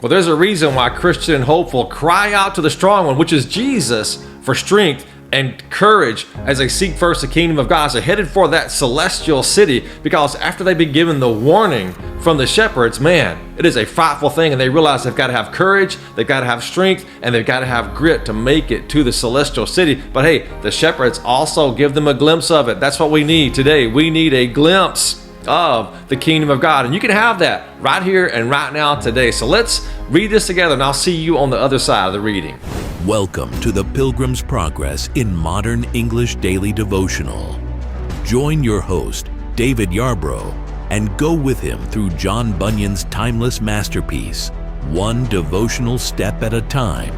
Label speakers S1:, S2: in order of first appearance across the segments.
S1: Well, there's a reason why Christian and hopeful cry out to the strong one, which is Jesus, for strength and courage as they seek first the kingdom of God. So headed for that celestial city, because after they've been given the warning from the shepherds, man, it is a frightful thing, and they realize they've got to have courage, they've got to have strength, and they've got to have grit to make it to the celestial city. But hey, the shepherds also give them a glimpse of it. That's what we need today. We need a glimpse of the kingdom of God, and you can have that right here and right now today. So let's read this together, and I'll see you on the other side of the reading.
S2: Welcome to the Pilgrim's Progress in Modern English Daily Devotional. Join your host, David Yarbrough, and go with him through John Bunyan's timeless masterpiece, one devotional step at a time.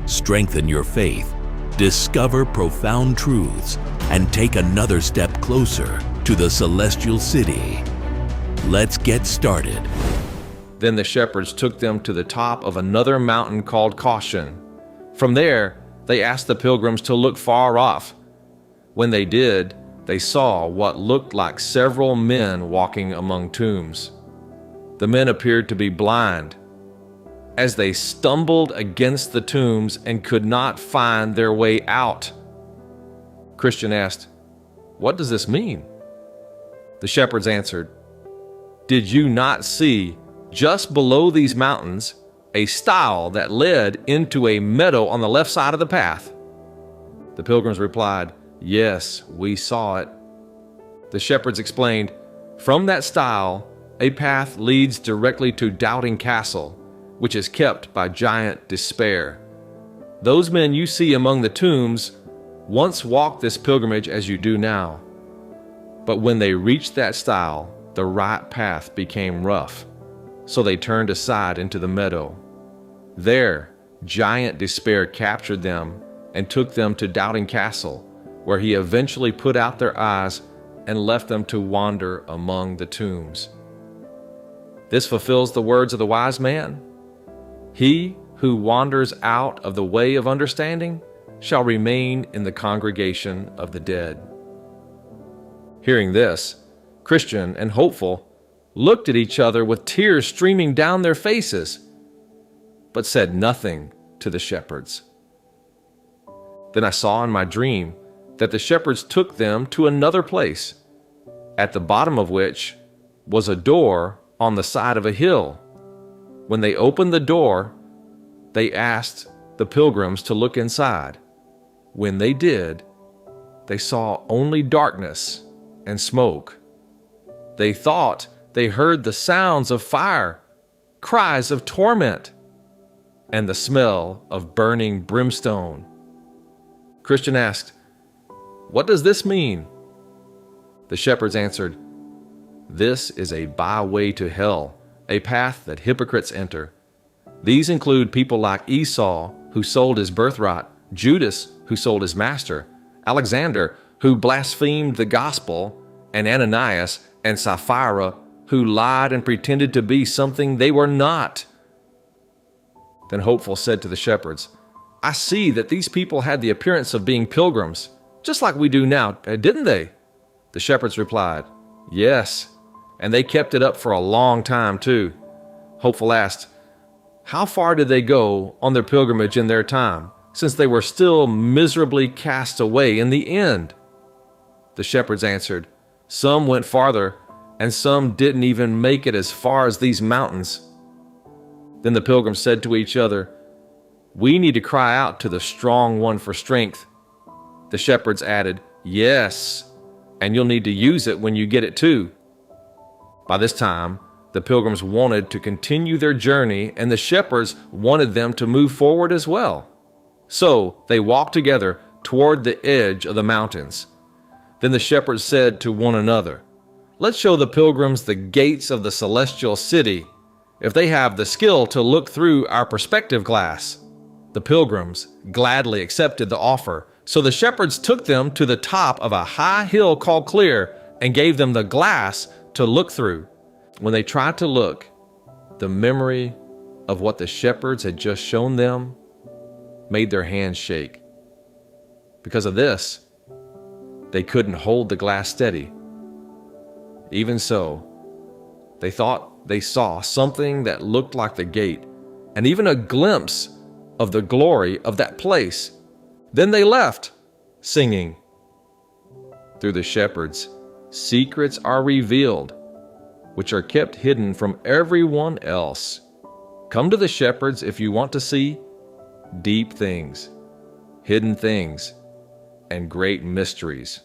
S2: Strengthen your faith, discover profound truths, and take another step closer to the celestial city. Let's get started.
S1: Then the shepherds took them to the top of another mountain called Caution. From there, they asked the pilgrims to look far off. When they did, they saw what looked like several men walking among tombs. The men appeared to be blind. As they stumbled against the tombs and could not find their way out, Christian asked, "What does this mean?" The shepherds answered, "Did you not see just below these mountains a stile that led into a meadow on the left side of the path?" The pilgrims replied, "Yes, we saw it." The shepherds explained, "From that stile, a path leads directly to Doubting Castle, which is kept by Giant Despair. Those men you see among the tombs once walked this pilgrimage as you do now. But when they reached that stile, the right path became rough, so they turned aside into the meadow. There, Giant Despair captured them and took them to Doubting Castle, where he eventually put out their eyes and left them to wander among the tombs." This fulfills the words of the wise man. "He who wanders out of the way of understanding shall remain in the congregation of the dead." Hearing this, Christian and hopeful looked at each other with tears streaming down their faces, but said nothing to the shepherds. Then I saw in my dream that the shepherds took them to another place, at the bottom of which was a door on the side of a hill. When they opened the door, they asked the pilgrims to look inside. When they did, they saw only darkness and smoke. They thought they heard the sounds of fire, cries of torment, and the smell of burning brimstone. Christian asked, "What does this mean?" The shepherds answered, "This is a byway to hell, a path that hypocrites enter. These include people like Esau, who sold his birthright, Judas, who sold his master, Alexander, who blasphemed the gospel, and Ananias and Sapphira, who lied and pretended to be something they were not." Then Hopeful said to the shepherds, "I see that these people had the appearance of being pilgrims, just like we do now, didn't they?" The shepherds replied, "Yes, and they kept it up for a long time too." Hopeful asked, "How far did they go on their pilgrimage in their time, since they were still miserably cast away in the end?" The shepherds answered, "Some went farther, and some didn't even make it as far as these mountains." Then the pilgrims said to each other, "We need to cry out to the strong one for strength." The shepherds added, "Yes, and you'll need to use it when you get it too." By this time, the pilgrims wanted to continue their journey, and the shepherds wanted them to move forward as well. So they walked together toward the edge of the mountains. Then the shepherds said to one another, "Let's show the pilgrims the gates of the celestial city, if they have the skill to look through our perspective glass." The pilgrims gladly accepted the offer, so the shepherds took them to the top of a high hill called Clear and gave them the glass to look through. When they tried to look, the memory of what the shepherds had just shown them made their hands shake. Because of this, they couldn't hold the glass steady. Even so, they thought they saw something that looked like the gate, and even a glimpse of the glory of that place. Then they left, singing. Through the shepherds, secrets are revealed, which are kept hidden from everyone else. Come to the shepherds if you want to see deep things, hidden things, and great mysteries.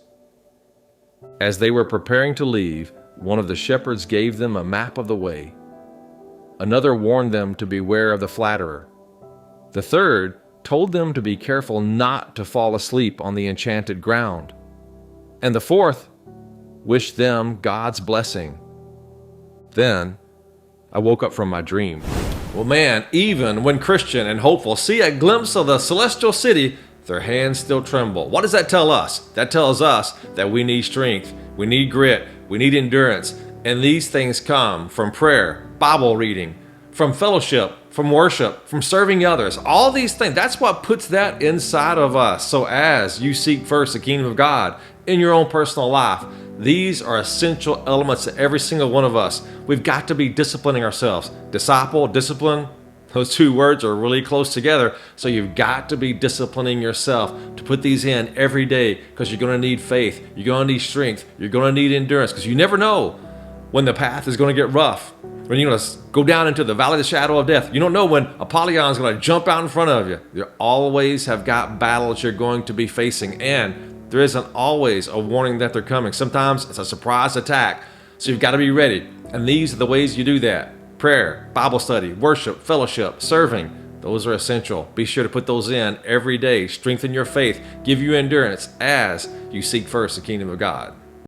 S1: As they were preparing to leave, one of the shepherds gave them a map of the way. Another warned them to beware of the flatterer. The third told them to be careful not to fall asleep on the enchanted ground. And the fourth wished them God's blessing. Then I woke up from my dream. Well, man, even when Christian and hopeful see a glimpse of the celestial city, their hands still tremble. What does that tell us? That tells us that we need strength, we need grit, we need endurance, and these things come from prayer, Bible reading, from fellowship, from worship, from serving others. All these things, that's what puts that inside of us. So as you seek first the kingdom of God in your own personal life, these are essential elements to every single one of us. We've got to be disciplining ourselves. Disciple, discipline, those two words are really close together. So you've got to be disciplining yourself to put these in every day, because you're going to need faith, you're going to need strength, you're going to need endurance, because you never know when the path is going to get rough, when you're going to go down into the valley of the shadow of death. You don't know when Apollyon is going to jump out in front of you. You always have got battles you're going to be facing, and there isn't always a warning that they're coming. Sometimes it's a surprise attack, so you've got to be ready. And these are the ways you do that. Prayer, Bible study, worship, fellowship, serving. Those are essential. Be sure to put those in every day. Strengthen your faith, give you endurance as you seek first the kingdom of God.